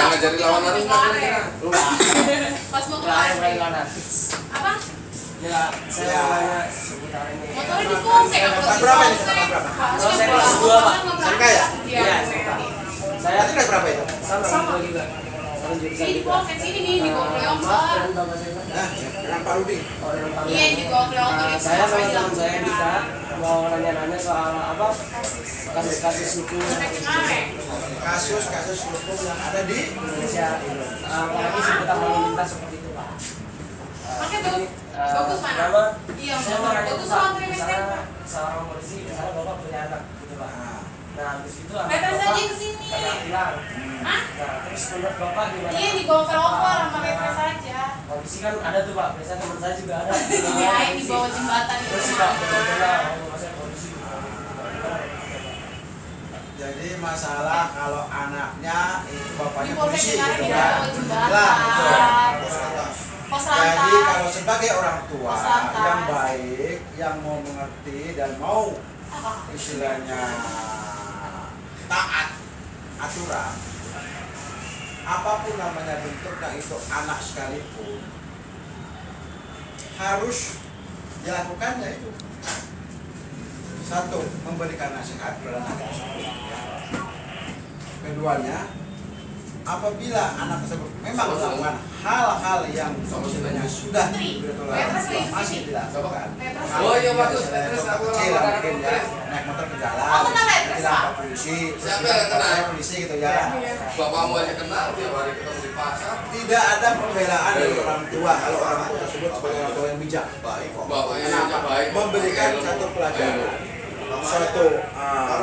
ngajarin lawan lari nggak kira-kira? Pas mau kemarin. Apa? Ya, saya nanya seputar ini. Motornya di polsek. Berapa ini? Berapa? Saya kelas 2, Pak. Serka ya? Iya. Saya Tadi naik berapa itu? sama juga. Sama jurusan Ini di juga. polsek sini nih di Gokleong. Maaf, Bapak saya. Nah, dengan Pak Rudi. Oh, dengan Pak Iya di Gokleong. Saya sama teman saya Dita mau nanya-nanya soal apa kasus-kasus hukum Kasus hukum yang ada di Indonesia itu. Apalagi seputar lalu lintas seperti itu, Pak. Oke, bagus mana? Pertama, Iya, saya mau nanya bagus Pak, lawan trimester. misalnya seorang polisi, misalnya Bapak punya anak gitu, Pak. Nah, habis itu anak Lepas Bapak aja ke sini. kena hilang. Hah? Nah, terus menurut Bapak gimana? Iya di Gokleong sama lepas aja. Polisi kan ada tuh, Pak. Biasanya teman saya juga ada. Iya, di bawah jembatan itu. Terus suka berbeda, saya polisi. jadi masalah kalau anaknya itu bapaknya Di polsek polisi Dengar gitu di kan. bawah jembatan. Lah, itu. Pos Jadi lantas. kalau sebagai orang tua Pos lantas. yang baik, yang mau mengerti dan mau istilahnya taat aturan, apapun namanya bentuknya itu anak sekalipun harus dilakukannya itu. Satu, memberikan nasihat kepada anak tersebut. Keduanya, apabila anak tersebut memang melakukan hal-hal yang sebenarnya sudah Petras masih dilakukan. Petras. Oh iya bagus. Misalnya Terus aku kecil lawan mungkin ya, lari. naik motor ke jalan, Oh, kenal Petras, bilang Pak? Pak polisi, Siapa bilang, yang Pak, kenal? saya polisi gitu ya. Bapakmu aja kenal tiap hari ketemu di pasar. Tidak ada pembelaan dari orang tua kalau orang tua tersebut sebagai orang tua yang bijak. Bapaknya Kenapa? aja baik. Memberikan satu pelajaran, satu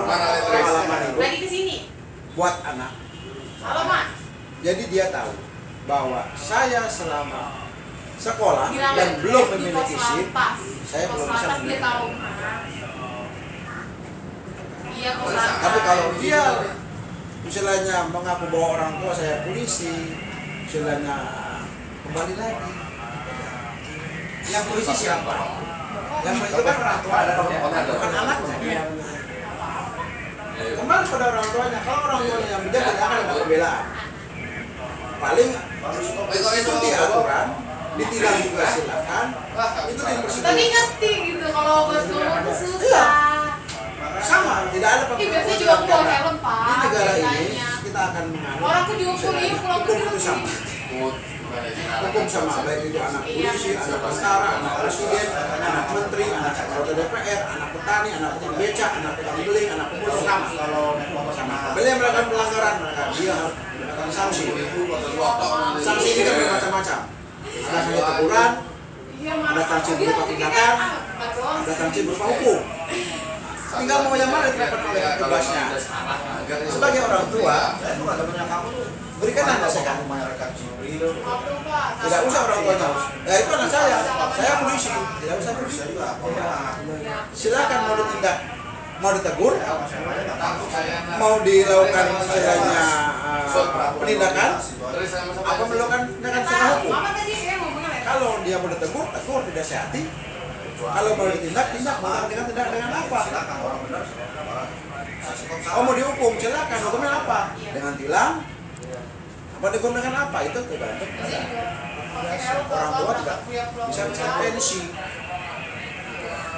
pengalaman hidup Lagi ke sini. buat anak. Halo, Mak. Jadi dia tahu bahwa saya selama sekolah Bilang dan di belum pos memiliki SIM, lantas. saya Pos belum bisa lantas dia memiliki. tahu. Iya, pos lantas. Tapi kalau dia istilahnya mengaku bahwa orang tua saya polisi, istilahnya kembali lagi. Yang polisi siapa? Yang polisi kan orang tua, bukan anaknya. Kembali pada orang tuanya. Kalau orang tuanya yang bijak tidak akan ada pembelaan. Paling ikuti aturan, ditilang juga silakan. Itu Tapi dipersetujukan. ngerti gitu kalau buat ngomong tuh Iya. susah. Sama, tidak ada Ih, biasanya juga aku bawa helm, Pak. Di negara ini Biasanya. kita akan menganut Orangku juga kuliah, pulang hukum kuliah itu sama. Hukum sama, baik itu anak polisi, anak tentara, anak presiden, anak menteri, anak anggota DPR, anak petani, anak tukang becak, anak tukang beling, anak pemulung sama. Kalau sama, bila yang melakukan pelanggaran, maka dia harus mendapatkan sanksi. Sanksi ini kan bermacam-macam. Ada sanksi teguran, Iya, ada sanksi berupa tindakan, ada sanksi berupa hukum. Tinggal mau yang mana diterapkan oleh petugasnya. Sebagai orang tua, berikanlah nasihat. Tidak usah orang tuanya. Ya itu anak saya polisi. Tidak usah polisi. Silakan mau ditindak, mau ditegur, mau dilakukan istilahnya penindakan, apa melakukan tindakan secara hukum. Mama tadi saya ngomong ya. Kalau dia mau ditegur, tegur, tidak sehati. Kalau mau ditindak, tindak. Mau dengan tindak dengan apa? Oh mau dihukum, silakan. Hukumnya apa? Dengan tilang? Apa dihukum dengan apa? Itu tergantung pada orang tua tidak bisa intervensi.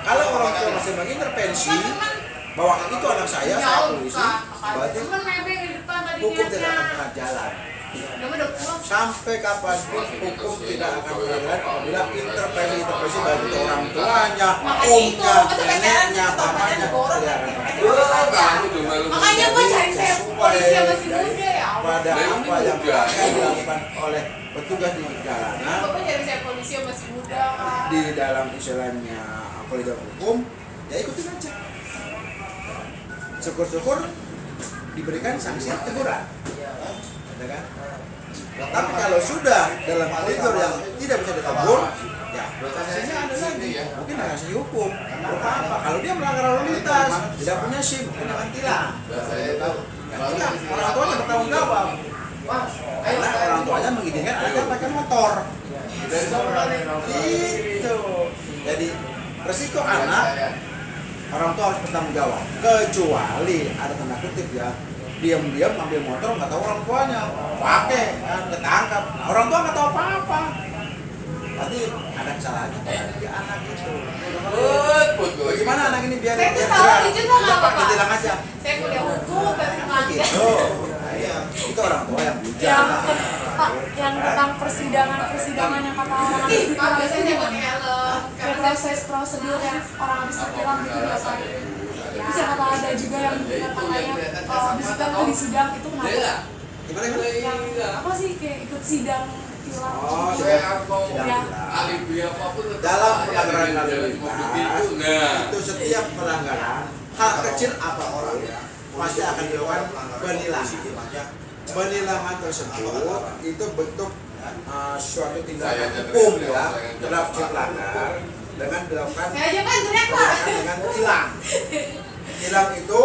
Kalau orang tua masih mengintervensi bahwa itu anak saya polisi, berarti Cuman nebeng di depan tadi hukum tidak niatnya. akan pernah jalan. Udah pulang. Sampai kapanpun hukum tidak akan pernah jalan apabila intervensi baik itu orang tuanya, omnya, neneknya, pamannya tidak akan pernah. Makanya gua cari saya polisi yang masih muda ya. Pada apa yang akan dilakukan oleh petugas di jalanan Bapak cari saya polisi yang masih muda kan. di dalam istilahnya koridor hukum, ya ikutin aja. Syukur-syukur diberikan sanksi teguran, ya kan? Tapi kalau sudah dalam koridor yang tidak bisa ditegur, ya sanksinya ada lagi, mungkin ada sanksi hukum. Berupa apa? Kalau dia melanggar lalu lintas, tidak punya SIM, dengan tilang. Ya, orang tuanya bertanggung jawab. Karena orang tuanya mengizinkan anaknya pakai motor. Gitu. Jadi resiko anak orang tua harus bertanggung jawab. Kecuali ada tanda kutip ya, diam-diam ngambil motor nggak tahu orang tuanya, pakai kan ketangkap. Nah, orang tua nggak tahu apa-apa. Berarti ada kesalahannya dia anak itu. Bagaimana anak ini biar Saya tuh biar tahu cerah? itu nggak Udah, Pak, apa-apa. ditilang aja. Saya kuliah hukum, tapi Gitu. Nah, iya. Itu orang tua yang bijak. Pak, yang tentang persidangan yang kata orang habis Pak, ditilang biasanya itu pakai helm. gimana? Proses prosedur yang orang habis ditilang itu diapain? Terus yang kata ada juga yang katanya habis itu di sidang itu kenapa? Gimana? Yang apa sih kayak ikut sidang tilang? Oh, Saya mau Ya. alibi apapun Dalam pelanggaran lalu lintas itu. Nah, itu setiap pelanggaran hal kecil apapun pasti akan dilakukan penilangan. Penilangan tersebut itu bentuk suatu tindakan hukum ya terhadap si pelanggar dengan dilakukan Saya aja kan teriak Pak. dengan tilang. Tilang itu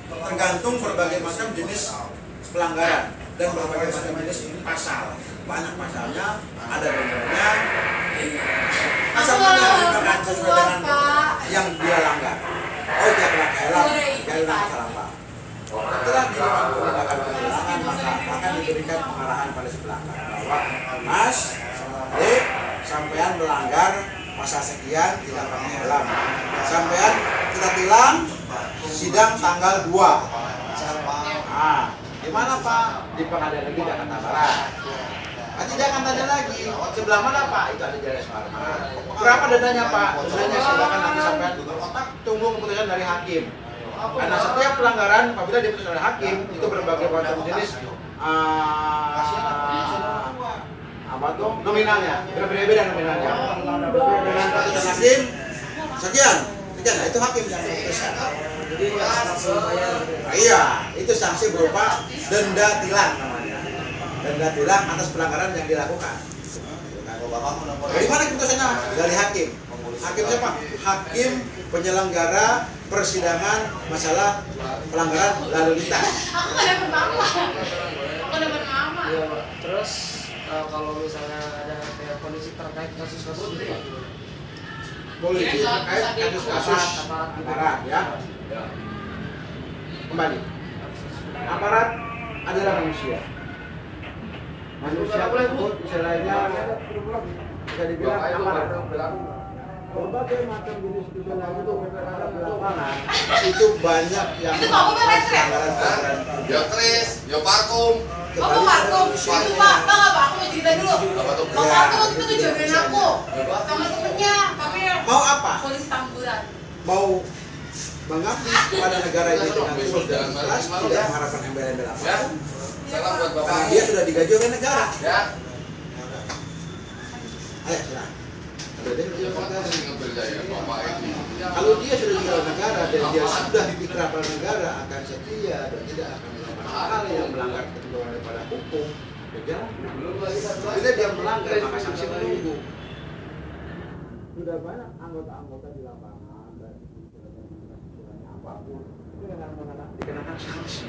tergantung berbagai macam jenis pelanggaran dan berbagai macam jenis pasal. Banyak pasalnya, ada dendernya. Pasal mana dikenakan sesuai dengan yang dia langgar. Oh, dia pakai helm, dia hilang salah Pak. Setelah dilakukan tindakan penilangan, maka akan diberikan pengarahan pada si pelanggar bahwa Mas, sampean melanggar pasal sekian tidak pakai helm. Sampean kita tilang sidang tanggal 2. Nah, di mana Pak? Di Pengadilan Negeri Jakarta Barat. Nanti dia akan tanya lagi, sebelah mana Pak? Itu ada Jalan Suharman. Berapa dendanya Pak? Dendanya silakan nanti sampean tunggu keputusan dari hakim. Karena setiap pelanggaran apabila diputuskan oleh hakim itu berbagai macam jenis apa tuh nominalnya, berbeda-beda nominalnya. Dengan putusan hakim sekian, nah itu hakim yang memutuskan. Jadi sanksi bayar. Nah, iya, itu sanksi berupa denda tilang namanya. Denda tilang atas pelanggaran yang dilakukan. Dari mana keputusannya? Dari hakim. Hakim siapa? Hakim penyelenggara persidangan masalah pelanggaran lalu lintas. Aku nggak dapat mama. Aku dapat mama. Ya, terus kalau misalnya ada kayak kondisi terkait kasus-kasus gitu Pak? Polisi terkait kasus-kasus aparat ya. Kembali. Aparat adalah manusia. Manusia tersebut istilahnya bisa dibilang aparat. Berbagai macam jenis kebenaran itu berada di lapangan itu banyak yang Itu Pak, beres, ya? pelanggaran. ya Tris, ya Parkum. Oh, Pak Markum. Itu Pak, Pak nggak Pak? Aku mau cerita dulu. Apa tuh? Pak Markum waktu itu ngejagain aku sama temennya, tapi Mau apa? polisi tamburan. Mau mengabdi kepada negara ini dengan tulus dan ikhlas, tidak mengharapkan embel-embel apa. Ya, salam buat Karena bapak. dia sudah digaji oleh negara. Ya, Ayo, silahkan. ya Bapak sering ngambil saya, bapak ini. Kalau dia sudah digaji oleh negara dan dia sudah dipikrah pada negara akan setia dan tidak akan melakukan hal yang melanggar ketentuan daripada hukum, ya jangan. Bila dia melanggar maka sanksi menunggu. Sudah banyak anggota-anggota di lapangan dan apapun itu dengan dikenakan sanksi,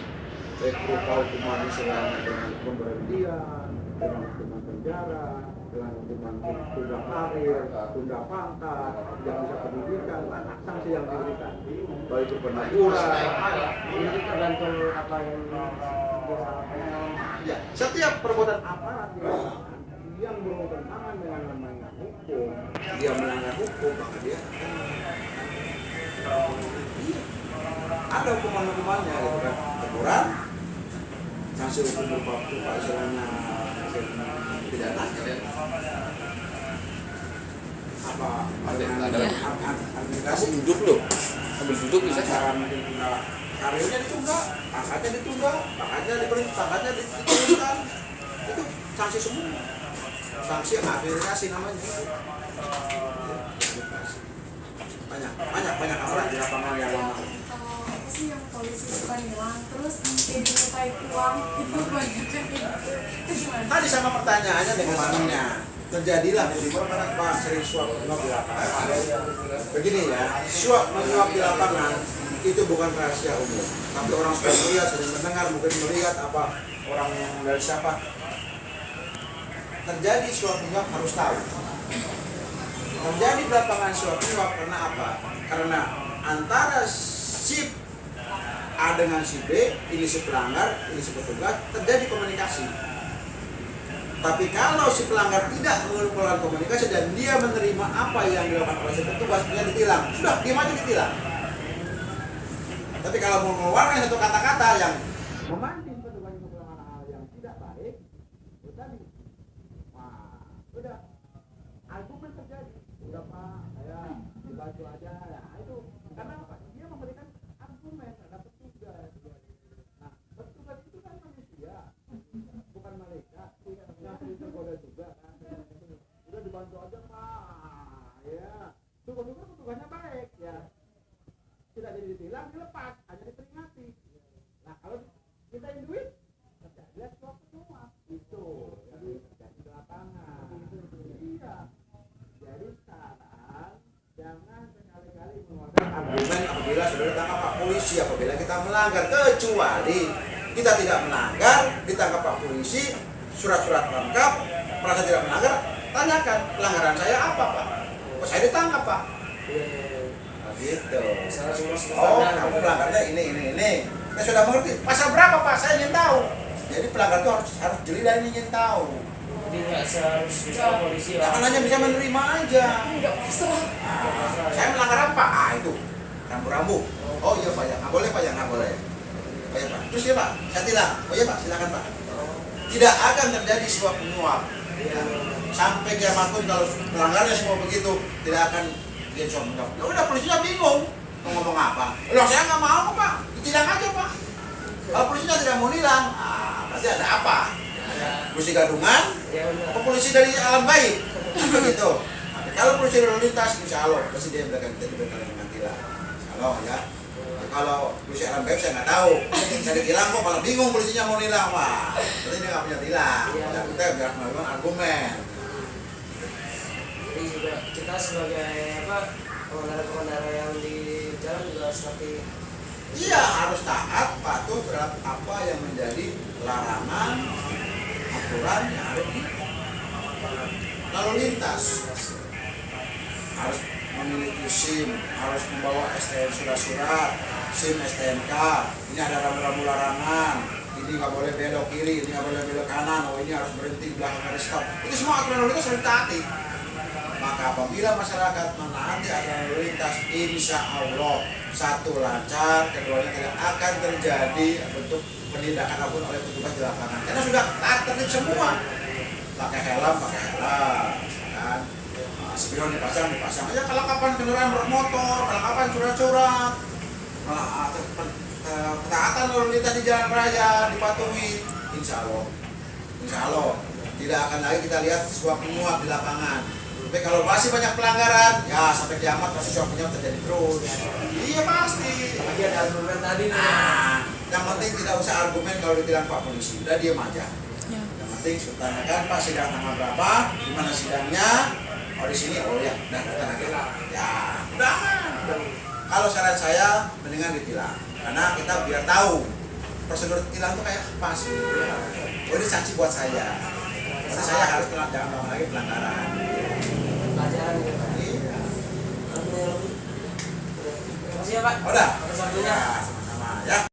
baik berupa hukuman misalnya dengan pemberhentian, dengan hukuman penjara, dengan hukuman tunda karir, tunda pangkat, yang bisa pendidikan, banyak sanksi yang diberikan, baik itu peneguran. Ini tergantung apa yang Ya, setiap perbuatan aparat di lapangan yang bertentangan dengan namanya hukum, dia melanggar hukum, maka dia ada hukuman-hukumannya, gitu kan? Teguran, sanksi hukum berupa istilahnya pidana, apa administrasi Duduk loh. Ambil duduk bisa. karirnya ditunda, pangkatnya ditunda, pangkatnya diturunkan, itu sanksi semua, sanksi administrasi namanya. Banyak aparat di lapangan yang Apa sih yang polisi bukan hilang terus kayak dimintai uang itu kebanyakan itu gimana? tadi sama pertanyaannya dengan mananya terjadilah Pak sering suap menyuap di lapangan. Begini ya, suap menyuap di lapangan itu bukan rahasia umum, tapi orang sudah melihat, sudah mendengar, mungkin melihat apa orang dari siapa terjadi suap menyuap harus tahu. Terjadi di lapangan suap menyuap karena apa? Karena antara si A dengan si B, ini si pelanggar, ini si petugas, terjadi komunikasi. Tapi kalau si pelanggar tidak melakukan komunikasi dan dia menerima apa yang dilakukan oleh si petugas, dia ditilang. Sudah, diam aja ditilang. Tapi kalau mau mengeluarkan satu kata-kata yang memancing petugas untuk melakukan hal yang tidak baik, itu tadi. Wah, udah. Argumen terjadi. Udah Pak, saya dibantu aja. Ya, itu karena apa? Dia memberikan argumen ada petugas. Nah, petugas itu kan manusia, bukan malaikat. Yang itu boleh juga kan. Udah dibantu aja Pak. Ya, syukur-syukur petugasnya baik ya. Tidak jadi ditilang, dilepas, hanya diperingati. Nah, kalau kita duit, lihat suap semua. Itu, jadi di lapangan. Iya. Jadi sekarang jangan sekali-kali mengeluarkan argumen apabila saudara tangkap Pak Polisi, apabila kita melanggar, kecuali kita tidak melanggar, ditangkap Pak Polisi, surat-surat lengkap, merasa tidak melanggar, tanyakan pelanggaran saya apa Pak? Oh, saya ditangkap Pak. Gitu. Oh, kamu pelanggarnya ini. Kita sudah mengerti. Pasal berapa Pak? Saya ingin tahu. Jadi pelanggar itu harus jeli dan ingin tahu. Jadi nggak seharusnya polisi lah. Jangan hanya bisa menerima aja. Enggak pasrah. Saya melanggar apa? Ah itu rambu-rambu. Oh iya Pak ya, nggak boleh Pak ya, nggak boleh. Oh iya Pak. Terus ya Pak, saya tilang. Oh iya Pak, silakan Pak. Tidak akan terjadi suap menyuap. Ya. Sampai kiamat pun kalau pelanggarnya semua begitu, tidak akan dia suap menyuap. Ya udah polisinya bingung mau ngomong apa. Loh saya nggak mau Pak, ditilang aja Pak. Kalau polisinya tidak mau nilang, berarti ada apa? Polisi gadungan, apa polisi dari alam gaib? Begitu. Kalau polisi lalu lintas, insya Allah pasti dia berikan dengan tilang. Insya Allah ya. Kalau polisi alam gaib saya nggak tahu. Saya ditilang kok malah bingung polisinya mau nilang. Wah, berarti dia nggak punya tilang. Ya, kita biar melakukan argumen. Jadi juga kita sebagai pengendara yang di jalan juga seperti Iya, harus taat, patuh terhadap apa yang menjadi larangan aturan yang ada di lalu lintas. Harus memiliki SIM, harus membawa STN surat-surat, SIM STNK. Ini ada rambu-rambu larangan. Ini nggak boleh belok kiri, ini nggak boleh belok kanan. Oh ini harus berhenti di belakang garis stop. Itu semua aturan lalu lintas harus ditaati. Maka apabila masyarakat menaati aturan lalu lintas, insya Allah satu lancar, keduanya tidak akan terjadi bentuk penindakan apapun oleh petugas di lapangan. Karena sudah tertib semua. Pakai helm, kan? Spion dipasang aja. Kalau kapan kendaraan bermotor, kalau kapan surat-surat, ketaatan lalu lintas di jalan raya dipatuhi, insya Allah tidak akan lagi kita lihat suap menyuap di lapangan. Tapi kalau masih banyak pelanggaran, ya sampai kiamat pasti suap menyuap terjadi terus. Iya pasti. lagi ada argumen tadi nih. Yang penting tidak usah argumen kalau ditilang Pak Polisi, udah diam aja. Ya. Yang penting tanyakan Pak sidang tanggal berapa, di mana sidangnya, oh di sini, oh ya, udah datang aja. Ya, udah. Kalau saran saya mendingan ditilang, karena kita biar tahu prosedur tilang itu kayak apa sih. Oh ini sanksi buat saya. Karena saya harus jangan ulang lagi pelanggaran. Pelajaran ya Pak. Iya. Terima kasih ya Pak. Udah. Atas waktunya. Ya, sama-sama ya.